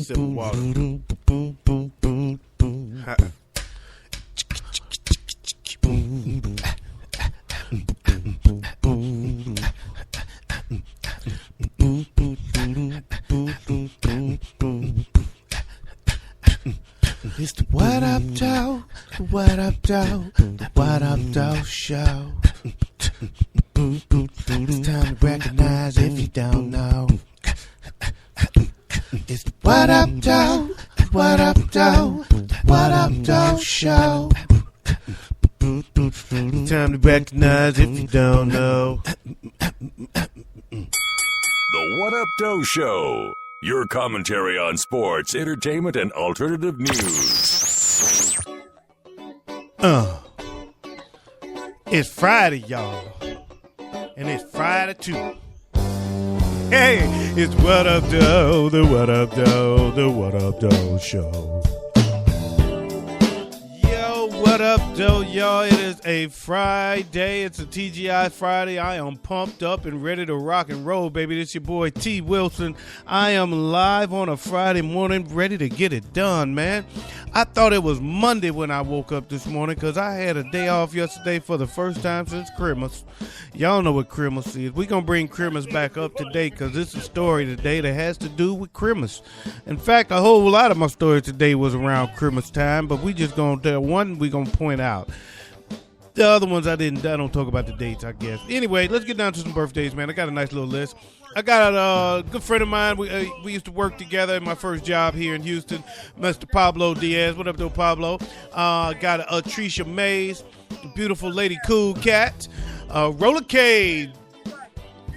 sip of water. It's the What Up Doe, What Up Doe, the What Up Doe Show. It's time to recognize if you don't know. It's the What Up Doe, What Up Doe, the What Up Doe Show. It's time to recognize if you don't know. The What Up Doe Show. Your commentary on sports, entertainment, and alternative news. It's Friday, y'all. And it's Friday, too. Hey, it's What Up Doe, the What Up Doe, the What Up Doe Show. Yo, what up, Doe, y'all? It is a Friday. It's a TGI Friday. I am pumped up and ready to rock and roll, baby. This your boy, T. Wilson. I am live on a Friday morning, ready to get it done, man. I thought it was Monday when I woke up this morning because I had a day off yesterday for the first time since Christmas. Y'all know what Christmas is. We're going to bring Christmas back up today because this is a story today that has to do with Christmas. In fact, a whole lot of my story today was around Christmas time, but we just going to tell one we're going to point out. The other ones I don't talk about the dates, I guess. Anyway, let's get down to some birthdays, man. I got a nice little list. I got a good friend of mine. We used to work together in my first job here in Houston, Mr. Pablo Diaz. What up, though, Pablo? Got a Trisha Mays, beautiful lady, cool cat. Rollercade,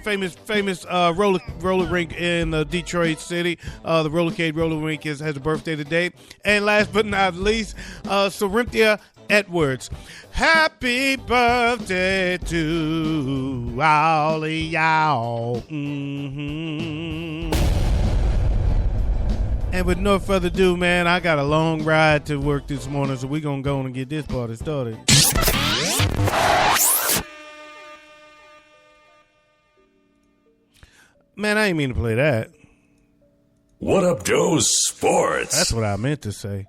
famous roller rink in Detroit City. The Rollercade roller rink has a birthday today. And last but not least, Cynthia Edwards. Happy birthday to all of y'all. And with no further ado, man, I got a long ride to work this morning, so we're going to go and get this party started. Man, I ain't mean to play that. What Up Doe Sports? That's what I meant to say.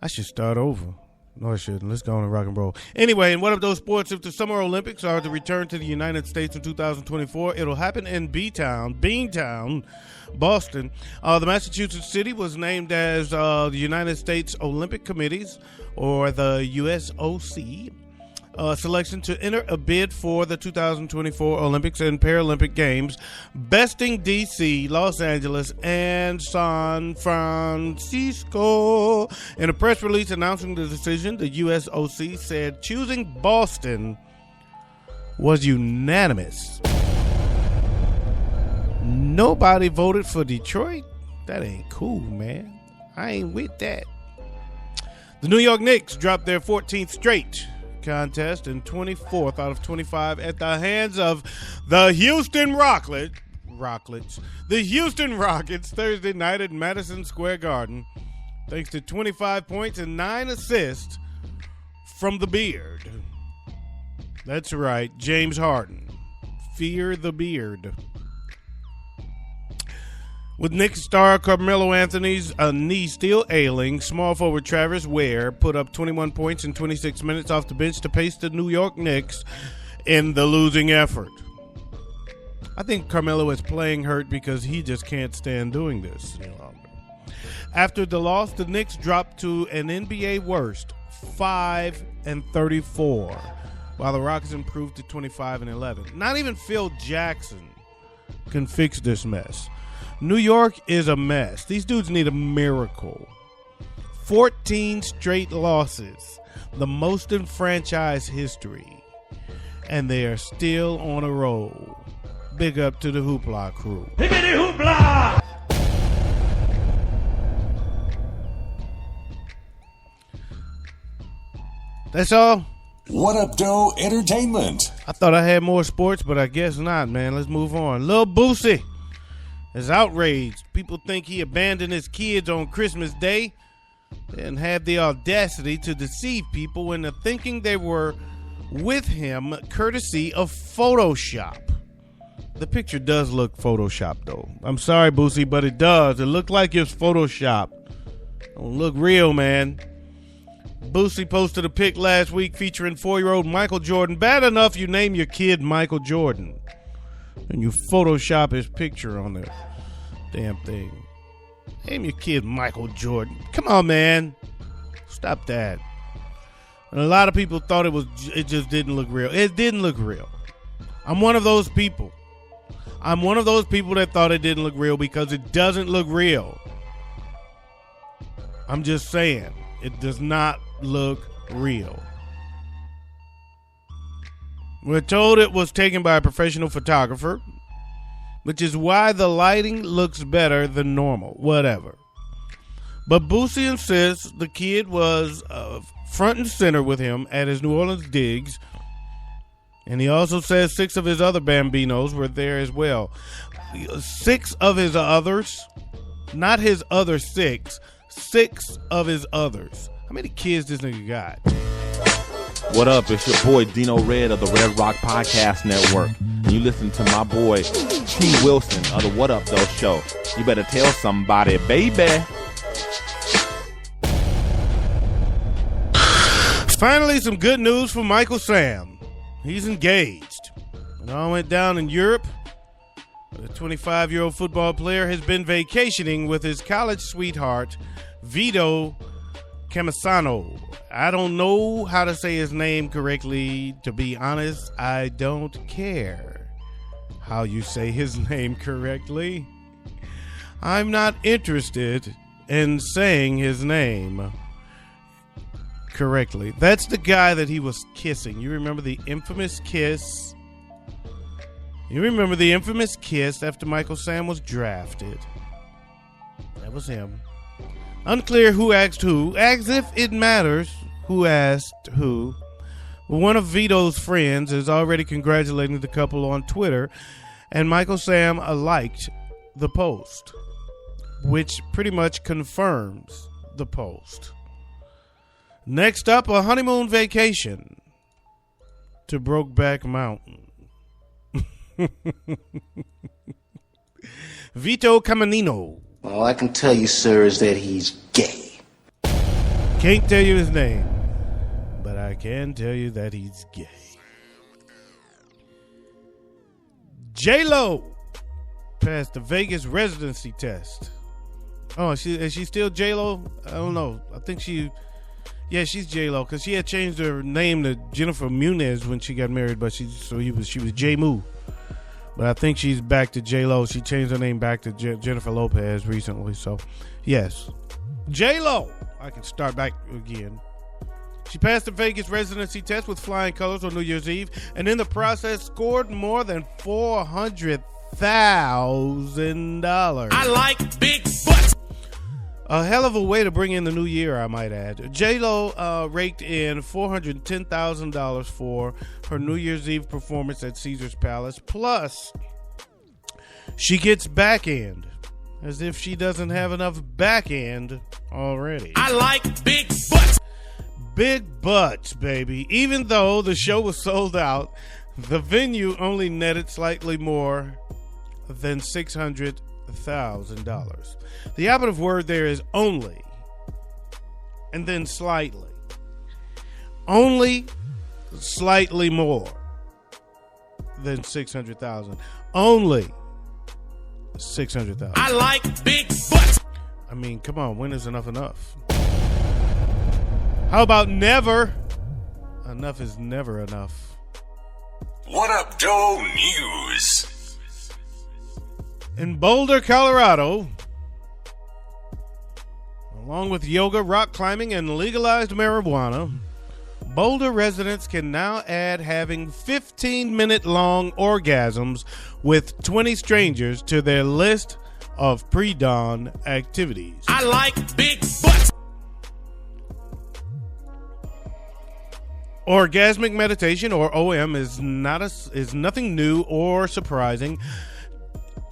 I should start over. No, I shouldn't. Let's go on and rock and roll. Anyway, in What Up Doe Sports, if the Summer Olympics are to return to the United States in 2024, it'll happen in Beantown, Boston. The Massachusetts city was named as the United States Olympic Committee's, or the USOC, selection to enter a bid for the 2024 Olympics and Paralympic Games, besting D.C., Los Angeles, and San Francisco. In a press release announcing the decision, the USOC said choosing Boston was unanimous. Nobody voted for Detroit? That ain't cool, man. I ain't with that. The New York Knicks dropped their 14th straight contest and 24th out of 25 at the hands of the Houston Rockets. The Houston Rockets Thursday night at Madison Square Garden, thanks to 25 points and 9 assists from the Beard. That's right, James Harden. Fear the Beard. With Knicks star Carmelo Anthony's knee still ailing, small forward Travis Ware put up 21 points in 26 minutes off the bench to pace the New York Knicks in the losing effort. I think Carmelo is playing hurt because he just can't stand doing this any longer. After the loss, the Knicks dropped to an NBA worst 5-34, while the Rockets improved to 25-11. Not even Phil Jackson can fix this mess. New York is a mess. These dudes need a miracle. 14 straight losses, the most in franchise history, and they are still on a roll. Big up to the Hoopla crew. Hippity hoopla! That's all. What Up Doe Entertainment? I thought I had more sports, but I guess not, man. Let's move on. Lil Boosie is outraged. People think he abandoned his kids on Christmas Day and had the audacity to deceive people into thinking they were with him courtesy of Photoshop. The picture does look photoshopped, though. I'm sorry, Boosie, but it does. It looked like it's photoshopped. Don't look real, man. Boosie posted a pic last week featuring 4-year-old Michael Jordan. Bad enough you name your kid Michael Jordan, and you Photoshop his picture on the damn thing. Name your kid Michael Jordan. Come on, man. Stop that. And a lot of people thought it just didn't look real. It didn't look real. I'm one of those people. I'm one of those people that thought it didn't look real because it doesn't look real. I'm just saying, it does not look real. We're told it was taken by a professional photographer, which is why the lighting looks better than normal. Whatever. But Boosie insists the kid was front and center with him at his New Orleans digs. And he also says 6 of his other Bambinos were there as well. 6 of his others, not his other 6, 6 of his others. How many kids this nigga got? What up? It's your boy Dino Red of the Red Rock Podcast Network. And you listen to my boy T. Wilson of the What Up Doe Show. You better tell somebody, baby. Finally, some good news for Michael Sam. He's engaged. It all went down in Europe. The 25-year-old football player has been vacationing with his college sweetheart, Vito Camusano. I don't know how to say his name correctly. To be honest, I don't care how you say his name correctly. I'm not interested in saying his name correctly. That's the guy that he was kissing. You remember the infamous kiss? You remember the infamous kiss after Michael Sam was drafted? That was him. Unclear who asked who. As if it matters who asked who. Well, one of Vito's friends is already congratulating the couple on Twitter, and Michael Sam liked the post, which pretty much confirms the post. Next up, a honeymoon vacation to Brokeback Mountain. Vito Caminino. All I can tell you, sir, is that he's gay. Can't tell you his name, but I can tell you that he's gay. J-Lo passed the Vegas residency test. Oh, is she still J-Lo? I don't know. I think she's J-Lo because she had changed her name to Jennifer Munez when she got married, but she was J-Moo. But I think she's back to J-Lo. She changed her name back to Jennifer Lopez recently. So, yes. J-Lo. I can start back again. She passed the Vegas residency test with flying colors on New Year's Eve, and in the process scored more than $400,000. I like big butts. A hell of a way to bring in the new year, I might add. J-Lo raked in $410,000 for her New Year's Eve performance at Caesar's Palace. Plus, she gets back end, as if she doesn't have enough back end already. I like big butts. Big butts, baby. Even though the show was sold out, the venue only netted slightly more than $600,000. The operative word there is only, and then slightly. Only slightly more than $600,000. Only $600,000. I like big butts. I mean, come on, when is enough? How about never? Enough is never enough. What Up Doe News? In Boulder, Colorado, along with yoga, rock climbing, and legalized marijuana, Boulder residents can now add having 15-minute-long orgasms with 20 strangers to their list of pre-dawn activities. I like big butts. Orgasmic meditation, or OM, is nothing new or surprising.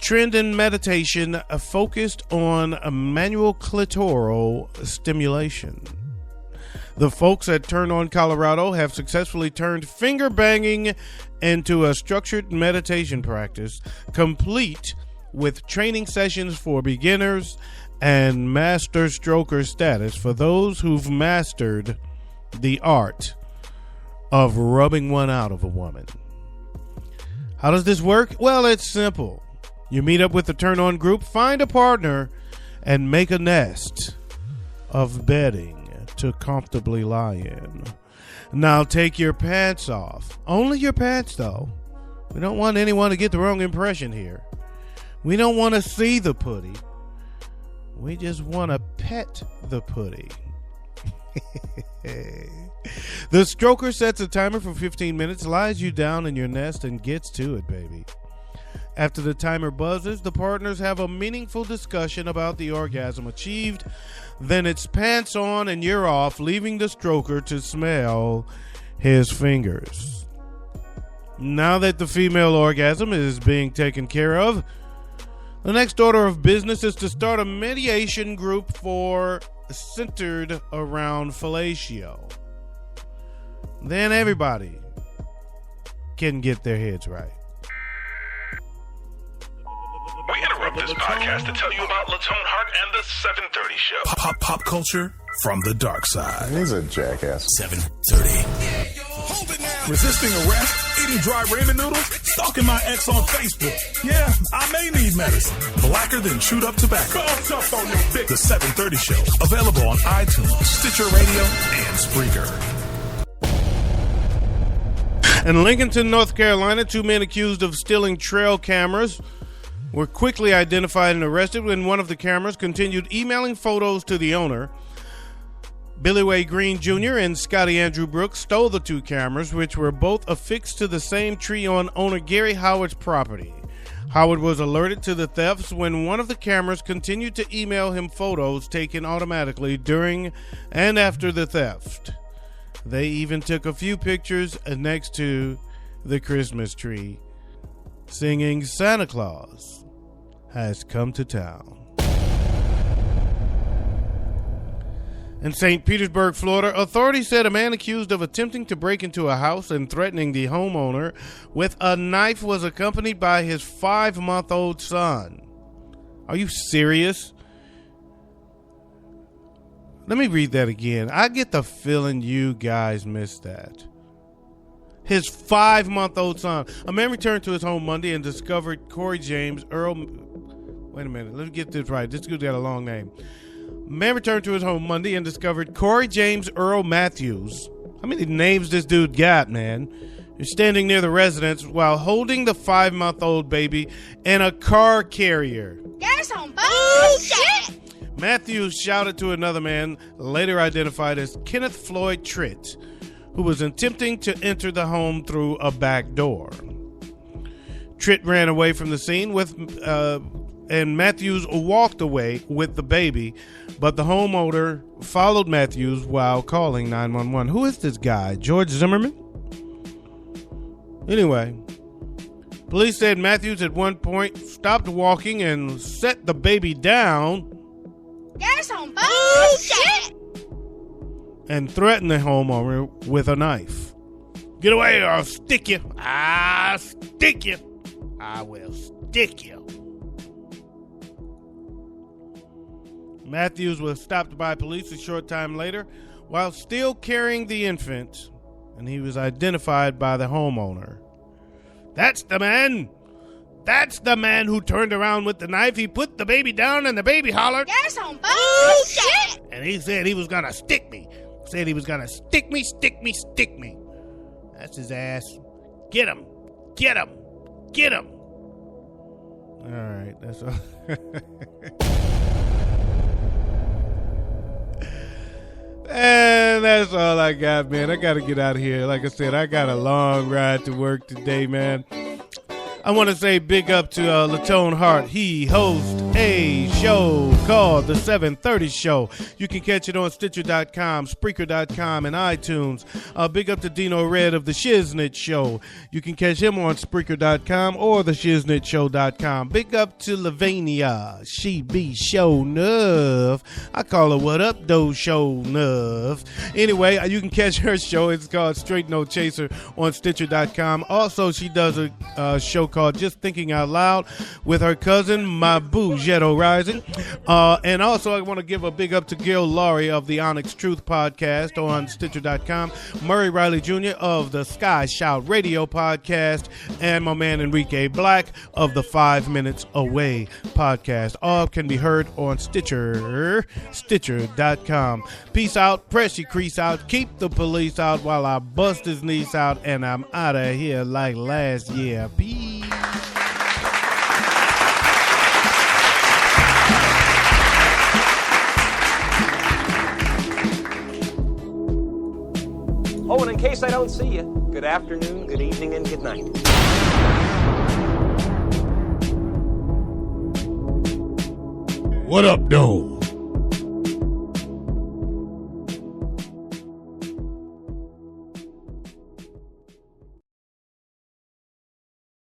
Trend in meditation focused on manual clitoral stimulation. The folks at Turn On Colorado have successfully turned finger banging into a structured meditation practice, complete with training sessions for beginners and master stroker status for those who've mastered the art of rubbing one out of a woman. How does this work? Well, it's simple. You meet up with the Turn On group, find a partner, and make a nest of bedding to comfortably lie in. Now take your pants off. Only your pants, though. We don't want anyone to get the wrong impression here. We don't want to see the putty. We just want to pet the putty. The stroker sets a timer for 15 minutes, lies you down in your nest, and gets to it, baby. After the timer buzzes, the partners have a meaningful discussion about the orgasm achieved. Then it's pants on and you're off, leaving the stroker to smell his fingers. Now that the female orgasm is being taken care of, the next order of business is to start a mediation group centered around fellatio. Then everybody can get their heads right. We interrupt this podcast to tell you about Latone Heart and the 730 Show. Pop culture from the dark side. He's a jackass. 730. Resisting arrest, eating dry ramen noodles, stalking my ex on Facebook. Yeah, I may need medicine. Blacker than chewed up tobacco. The 730 Show. Available on iTunes, Stitcher Radio, and Spreaker. In Lincolnton, North Carolina, 2 men accused of stealing trail cameras were quickly identified and arrested when one of the cameras continued emailing photos to the owner. Billy Way Green Jr. and Scotty Andrew Brooks stole the 2 cameras, which were both affixed to the same tree on owner Gary Howard's property. Howard was alerted to the thefts when one of the cameras continued to email him photos taken automatically during and after the theft. They even took a few pictures next to the Christmas tree, singing Santa Claus has come to town. In St. Petersburg, Florida, authorities said a man accused of attempting to break into a house and threatening the homeowner with a knife was accompanied by his 5-month-old son. Are you serious? Let me read that again. I get the feeling you guys missed that. His 5-month-old son. A man returned to his home Monday and discovered Corey James Earl. Wait a minute. Let me get this right. This dude got a long name. A man returned to his home Monday and discovered Corey James Earl Matthews. How many names this dude got, man? He's standing near the residence while holding the 5-month-old baby in a car carrier. There's some bullshit. Matthews shouted to another man, later identified as Kenneth Floyd Tritt, who was attempting to enter the home through a back door. Tritt ran away from the scene and Matthews walked away with the baby, but the homeowner followed Matthews while calling 911. Who is this guy? George Zimmerman? Anyway, police said Matthews at one point stopped walking and set the baby down. There's some bullshit. And threatened the homeowner with a knife. Get away or I'll stick you. I'll stick you. I will stick you. Matthews was stopped by police a short time later while still carrying the infant, and he was identified by the homeowner. That's the man. That's the man who turned around with the knife. He put the baby down and the baby hollered. There's some bullshit. And he said he was going to stick me. Said he was going to stick me, stick me, stick me. That's his ass. Get him. Get him. Get him. All right. That's all. And that's all I got, man. I got to get out of here. Like I said, I got a long ride to work today, man. I want to say big up to Latone Heart. He hosts a show called The 730 Show. You can catch it on Stitcher.com, Spreaker.com, and iTunes. Big up to Dino Red of the Shiznit Show. You can catch him on Spreaker.com or the ShiznitShow.com. Big up to Lavania. She be show enough. I call her What Up Doe Show enough. Anyway, you can catch her show. It's called Straight No Chaser on Stitcher.com. Also, she does a show called Just Thinking Out Loud with her cousin, my boo, Jetto Rising. And also, I want to give a big up to Gil Laurie of the Onyx Truth podcast on Stitcher.com, Murray Riley Jr. of the Sky Shout Radio podcast, and my man Enrique Black of the 5 Minutes Away podcast. All can be heard on Stitcher, Stitcher.com. Peace out, press your crease out, keep the police out while I bust his niece out, and I'm out of here like last year. Peace. Oh, and in case I don't see you, good afternoon, good evening, and good night. What up, though?